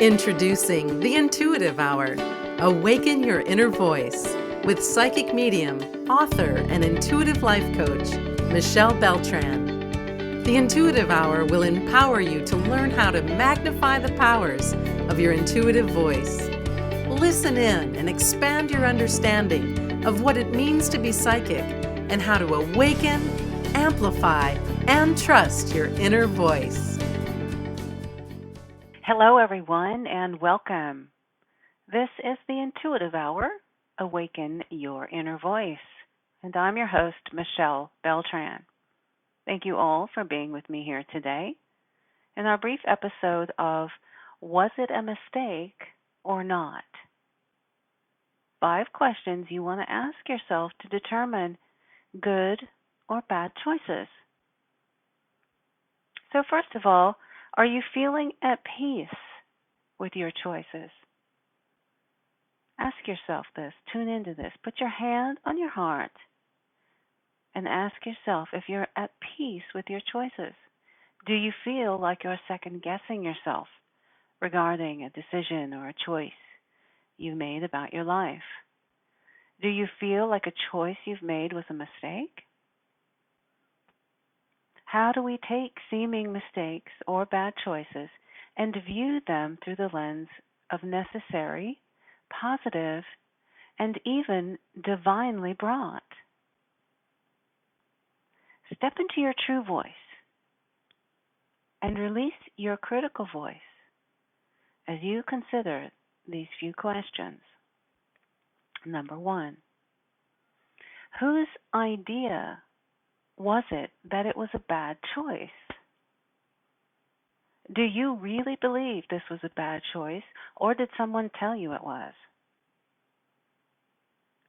Introducing the Intuitive Hour. Awaken your inner voice with psychic medium, author, and intuitive life coach, Michelle Beltran. The Intuitive Hour will empower you to learn how to magnify the powers of your intuitive voice. Listen in and expand your understanding of what it means to be psychic and how to awaken, amplify, and trust your inner voice. Hello, everyone, and welcome. This is the Intuitive Hour, Awaken Your Inner Voice, and I'm your host, Michelle Beltran. Thank you all for being with me here today in our brief episode of Was It a Mistake or Not? 5 questions you want to ask yourself to determine good or bad choices. So first of all, are you feeling at peace with your choices? Ask yourself this, tune into this, put your hand on your heart and ask yourself if you're at peace with your choices. Do you feel like you're second guessing yourself regarding a decision or a choice you made about your life? Do you feel like a choice you've made was a mistake? How do we take seeming mistakes or bad choices and view them through the lens of necessary, positive, and even divinely brought? Step into your true voice and release your critical voice as you consider these few questions. Number 1, whose idea was it that it was a bad choice? Do you really believe this was a bad choice, or did someone tell you it was?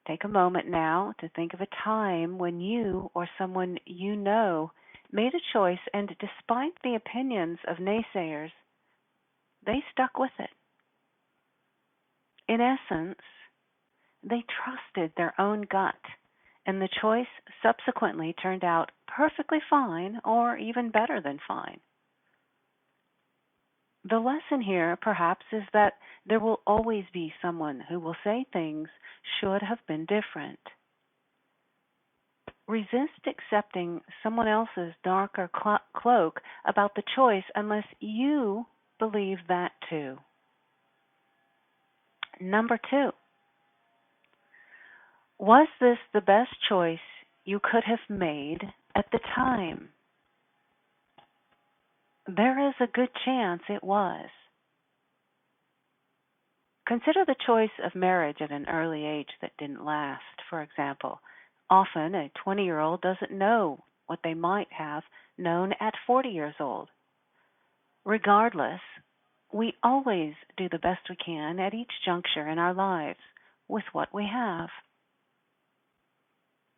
Take a moment now to think of a time when you or someone you know made a choice, and despite the opinions of naysayers, they stuck with it. In essence, they trusted their own gut, and the choice subsequently turned out perfectly fine or even better than fine. The lesson here, perhaps, is that there will always be someone who will say things should have been different. Resist accepting someone else's darker cloak about the choice unless you believe that too. Number 2, was this the best choice you could have made at the time? There is a good chance it was. Consider the choice of marriage at an early age that didn't last, for example. Often a 20-year-old doesn't know what they might have known at 40 years old. Regardless, we always do the best we can at each juncture in our lives with what we have.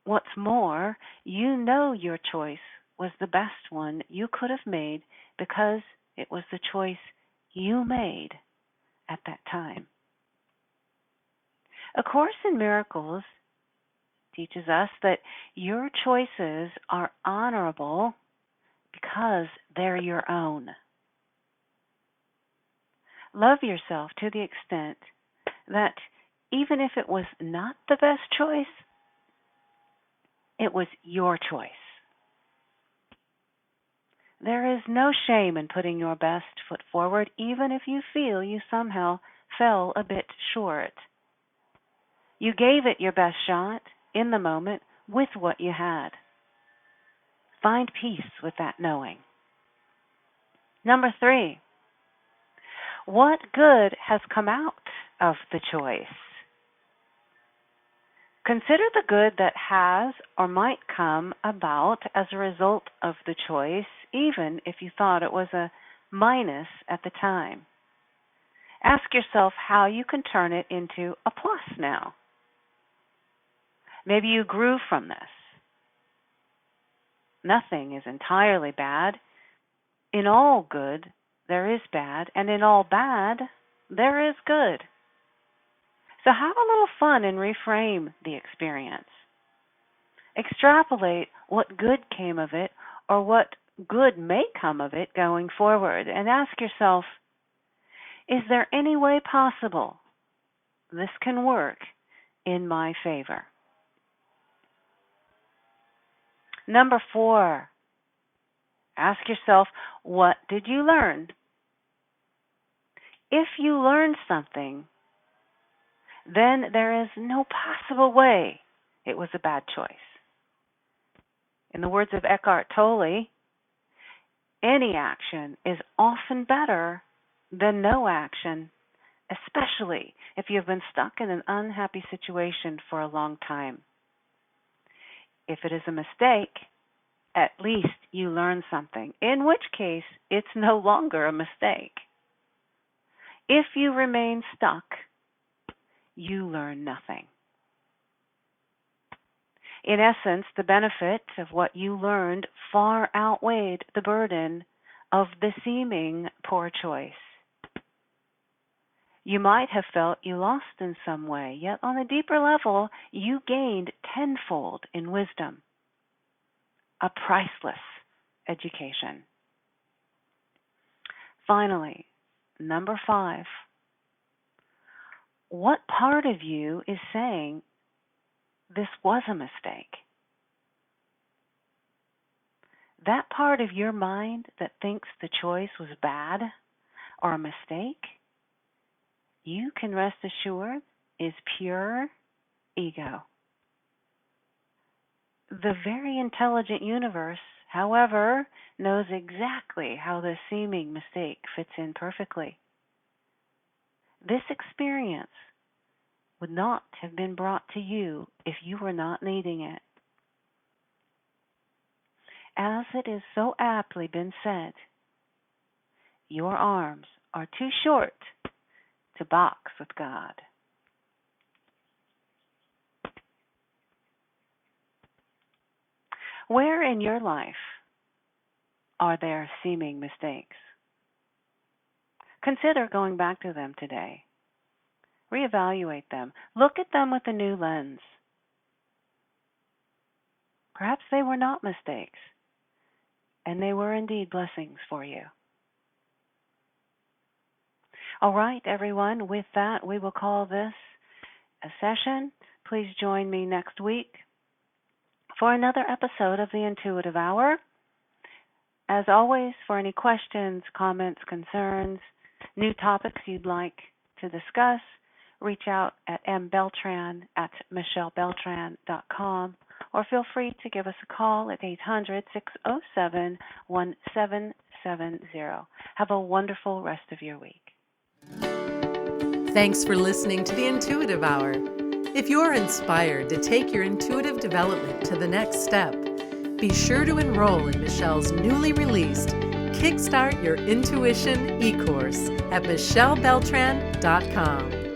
What's more, you know your choice was the best one you could have made because it was the choice you made at that time. A Course in Miracles teaches us that your choices are honorable because they're your own. Love yourself to the extent that even if it was not the best choice, it was your choice. There is no shame in putting your best foot forward, even if you feel you somehow fell a bit short. You gave it your best shot in the moment with what you had. Find peace with that knowing. Number 3, what good has come out of the choice? Consider the good that has or might come about as a result of the choice, even if you thought it was a minus at the time. Ask yourself how you can turn it into a plus now. Maybe you grew from this. Nothing is entirely bad. In all good, there is bad, and in all bad, there is good. So have a little fun and reframe the experience. Extrapolate what good came of it or what good may come of it going forward, and ask yourself, Is there any way possible this can work in my favor? Number 4, ask yourself, what did you learn? If you learned something, then there is no possible way it was a bad choice. In the words of Eckhart Tolle, any action is often better than no action, especially if you've been stuck in an unhappy situation for a long time. If it is a mistake, at least you learn something, in which case it's no longer a mistake. If you remain stuck, you learn nothing. In essence, the benefit of what you learned far outweighed the burden of the seeming poor choice. You might have felt you lost in some way, yet on a deeper level, you gained tenfold in wisdom, a priceless education. Finally, number 5, what part of you is saying this was a mistake? That part of your mind that thinks the choice was bad or a mistake, you can rest assured is pure ego. The very intelligent universe, however, knows exactly how the seeming mistake fits in perfectly. This experience would not have been brought to you if you were not needing it. As it is so aptly been said, your arms are too short to box with God. Where in your life are there seeming mistakes? Consider going back to them today. Reevaluate them. Look at them with a new lens. Perhaps they were not mistakes, and they were indeed blessings for you. All right, everyone, with that, we will call this a session. Please join me next week for another episode of the Intuitive Hour. As always, for any questions, comments, concerns, new topics you'd like to discuss, reach out at mbeltran@michellebeltran.com or feel free to give us a call at 800-607-1770. Have a wonderful rest of your week. Thanks for listening to the Intuitive Hour. If you're inspired to take your intuitive development to the next step, be sure to enroll in Michelle's newly released Kickstart Your Intuition e-course at michellebeltran.com.